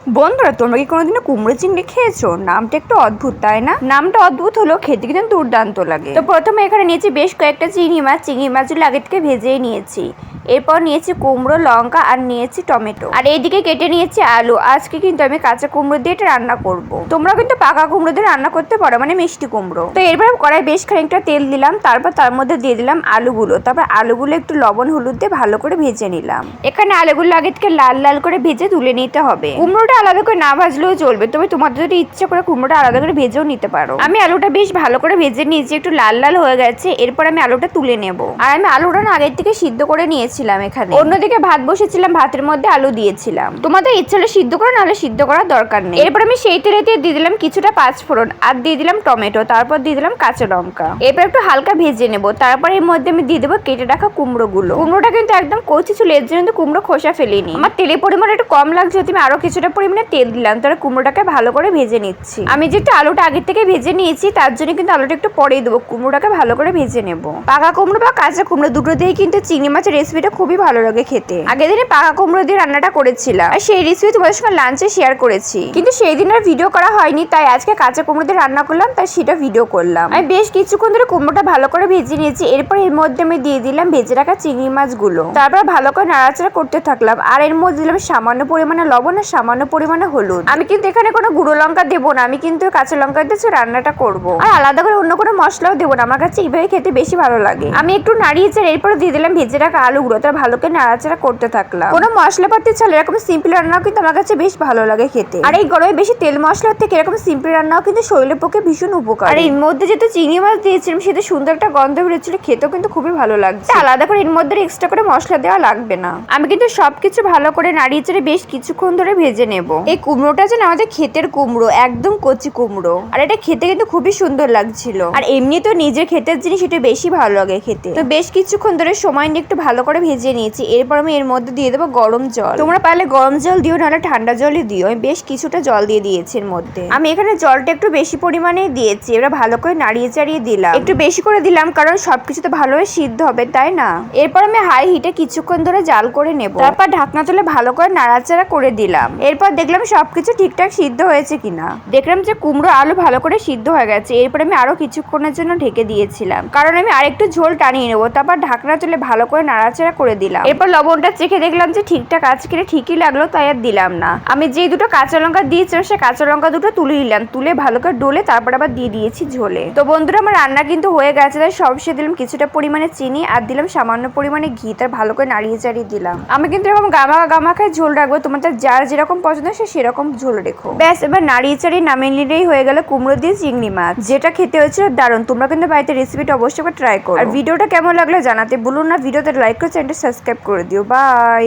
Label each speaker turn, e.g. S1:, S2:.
S1: বন্ধুরা, তোমরা কি কোনোদিনও কুমড়ো চিংড়ি খেয়েছো? নামটা একটু অদ্ভুত, তাই না? নামটা অদ্ভুত হলো, খেতে কিন্তু দুর্দান্ত লাগে। তো প্রথমে এখানে নিয়েছি বেশ কয়েকটা চিংড়ি মাছগুলো আগে থেকে ভেজেই নিয়েছি। এরপর নিয়েছি কুমড়ো, লঙ্কা আর নিয়েছি টমেটো, আর এইদিকে কেটে নিয়েছি আলু। আজকে কিন্তু আমি কাঁচা কুমড়ো দিয়ে এটা রান্না করব। তোমরা কিন্তু পাকা কুমড়ো দিয়ে রান্না করতে পারো, মানে মিষ্টি কুমড়ো। তো এরপর কড়াই বেশ খানিকটা তেল দিলাম, তারপর তার মধ্যে দিয়ে দিলাম আলুগুলো। তারপর আলুগুলো একটু লবণ হলুদ দিয়ে ভালো করে ভেজে নিলাম। এখানে আলুগুলো আগে থেকে লাল লাল করে ভেজে তুলে নিতে হবে। কুমড়োটা আলাদা করে না ভাজলেও চলবে, তবে তোমাদের যদি ইচ্ছা করে কুমড়োটা আলাদা করে ভেজেও নিতে পারো। আমি আলুটা বেশ ভালো করে ভেজে নিয়েছি, একটু লাল লাল হয়ে গেছে। এরপর আমি আলুটা তুলে নেব। আর আমি আলুটা না আগের থেকে সিদ্ধ করে নিয়েছিলাম। এখানে অন্যদিকে ভাত বসেছিলাম, ভাতের মধ্যে আলু দিয়েছিলাম। তোমাদের ইচ্ছা হলে সিদ্ধ করে, নাহলে সিদ্ধ করার দরকার নেই। এরপর আমি সেই তেলে দিয়ে দিলাম কিছুটা পাঁচফোড়ন, আর দিয়ে দিলাম টমেটো, তারপর দিয়ে দিলাম কাঁচা লঙ্কা। এরপর একটু হালকা ভেজে নেব। তারপর এর মধ্যে আমি দিয়ে দেবো কেটে রাখা কুমড়োগুলো। কুমড়োটা কিন্তু একদম কচি ছিল, এর জন্য কুমড়ো খোসা ফেলিনি। আমার তেলের পরিমাণ একটু কম লাগছে, তুমি আরো কিছুটা পরিমাণে তেল দিলাম। তাহলে কুমড়োটাকে ভালো করে ভেজে নিচ্ছি। আমি যেহেতু আলুটা আগে থেকে ভেজে নিয়েছি, তার জন্য কিন্তু আলুটা একটু পরেই দেবো। কুমড়োটাকে ভালো করে ভেজে নেব। পাকা কুমড়ো বা কাঁচা কুমড়ো দুটো দিয়ে কিন্তু চিংড়ি মাছের রেসিপিটা খুবই ভালো লাগে খেতে। আগের দিনে পাকা কুমড়ো দিয়ে রান্নাটা করেছিলাম, আর সেই রেসিপি তোমাদের সঙ্গে লাঞ্চে শেয়ার করেছি, কিন্তু সেই দিন আর ভিডিও করা হয়নি। তাই আজকে কাঁচা কুমড়ো দিয়ে রান্না করলাম, তাই সেটা ভিডিও করলাম। আমি বেশ কিছুক্ষণ ধরে কুমড়োটা ভালো করে ভেজে নিয়েছি। এরপর এর মধ্যে আমি দিয়ে দিলাম ভেজে রাখা চিংড়ি মাছগুলো। তারপর ভালো করে নাড়াচাড়া করতে থাকলাম। আর এর মধ্যে দিলাম সামান্য পরিমাণে লবণ আর সামান্য পরিমাণে হলুদ। আমি কিন্তু এখানে কোনো গুঁড়ো লঙ্কা দেবো না, আমি কিন্তু কাঁচা লঙ্কা দিয়ে রান্নাটা করবো। আর আলাদা করে অন্য কোনো মশলাও দেবো না, আমার কাছে এইভাবে খেতে বেশি ভালো লাগে। আমি একটু নাড়িয়েছি, এরপর দিয়ে দিলাম ভেজে রাখা আলুগুলো। তার ভালো করে নাড়াচাড়া করতে থাকলাম। কোনো মশলাপাতি ছাড়া এরকম সিম্পল রান্নাও কিন্তু আমার কাছে বেশ ভালো লাগে খেতে। আর এই গরমে বেশি তেল মশলার থেকে এরকম সিম্পল রান্নাও কিন্তু শরীরের পক্ষে ভীষণ উপকার। আর এর মধ্যে যেহেতু চিংড়ি মাছ দিয়েছিলাম, সেটা সুন্দর একটা গন্ধ বেরোচ্ছিল, খেতেও কিন্তু খুবই ভালো লাগছে। আলাদা করে এর মধ্যে এক্সট্রা করে মশলা দেওয়া লাগবে না। আমি কিন্তু সবকিছু ভালো করে নাড়িয়ে চেড়ে বেশ কিছুক্ষণ ধরে ভেজে নেব। এই কুমড়োটা যেন আমাদের ক্ষেতের কুমড়ো, একদম কচি কুমড়ো। আর এটা খেতে কিন্তু খুবই সুন্দর লাগছিল। আর এমনি তো নিজের ক্ষেতের জিনিস এটা বেশি ভালো লাগে খেতে। তো বেশ কিছুক্ষণ ধরে সময় নিয়ে একটু ভালো করে ভেজে নিয়েছি। এরপর আমি এর মধ্যে দিয়ে দেবো গরম জল। তোমরা পারলে গরম জল দিও, নাহলে ঠান্ডা জলই দিও। আমি বেশ কিছুটা জল দিয়ে দিয়েছি এর মধ্যে। আমি এখানে জলটা একটু বেশি পরিমাণে দিয়েছি। এবার ভালো করে নাড়িয়ে চাড়িয়ে দিলাম। একটু বেশি করে দিলাম, কারণ সবকিছু তো ভালোভাবে সিদ্ধ হবে, তাই না? এরপর আমি হাই হিটে কিছুক্ষণ ধরে জাল করে নেব। তারপর ঢাকনা তুলে ভালো করে নাড়াচাড়া করে দিলাম। এরপর দেখলাম সবকিছু ঠিকঠাক সিদ্ধ হয়েছে কিনা। দেখলাম যে কুমড়ো আলু ভালো করে সিদ্ধ হয়ে গেছে। এরপর আমি আরো কিছুক্ষণের জন্য ঢেকে দিয়েছিলাম, কারণ আমি আরেকটু ঝোল টানিয়ে নেবো। তারপর ঢাকনা তুলে ভালো করে নাড়াচাড়া করে দিলাম। এরপর লবণটা চেখে দেখলাম যে ঠিকঠাক আছে কিনা, ঠিকই লাগলো, তাই আর দিলাম না। আমি যে দুটো কাঁচা লঙ্কা দিয়েছিলাম, সে কাঁচা লঙ্কা দুটো তুলে নিলাম। তুলে ভালো করে ডলে তারপর আবার দিয়ে দিয়েছি ঝোলে। তো বন্ধুরা, আমার রান্না কিন্তু হয়ে গেছে। তাই সবশেষে দিলাম কিছুটা পরিমাণে চিনি, আর দিলাম সামান্য পরিমাণে ঘি। তার ভালো করে নাড়িয়ে চাড়িয়ে দিলাম। আমি কিন্তু এরকম গামাখায় ঝোল রাখবো, তোমাদের যার যেরকম পছন্দ সে সেরকম ঝোল রেখো। ব্যাস, এবার নাড়িয়ে চাড়িয়ে নামিয়ে নিলেই হয়ে গেল কুমড়ো দিয়ে চিংড়ি মাছ, যেটা খেতে হয়েছিল দারুণ। তোমরা কিন্তু বাড়িতে রেসিপিটা অবশ্যই ট্রাই করো। আর ভিডিওটা কেমন লাগলো জানাতে ভুলো না। ভিডিওতে লাইক করে চ্যানেলটা সাবস্ক্রাইব করে দিও। বাই।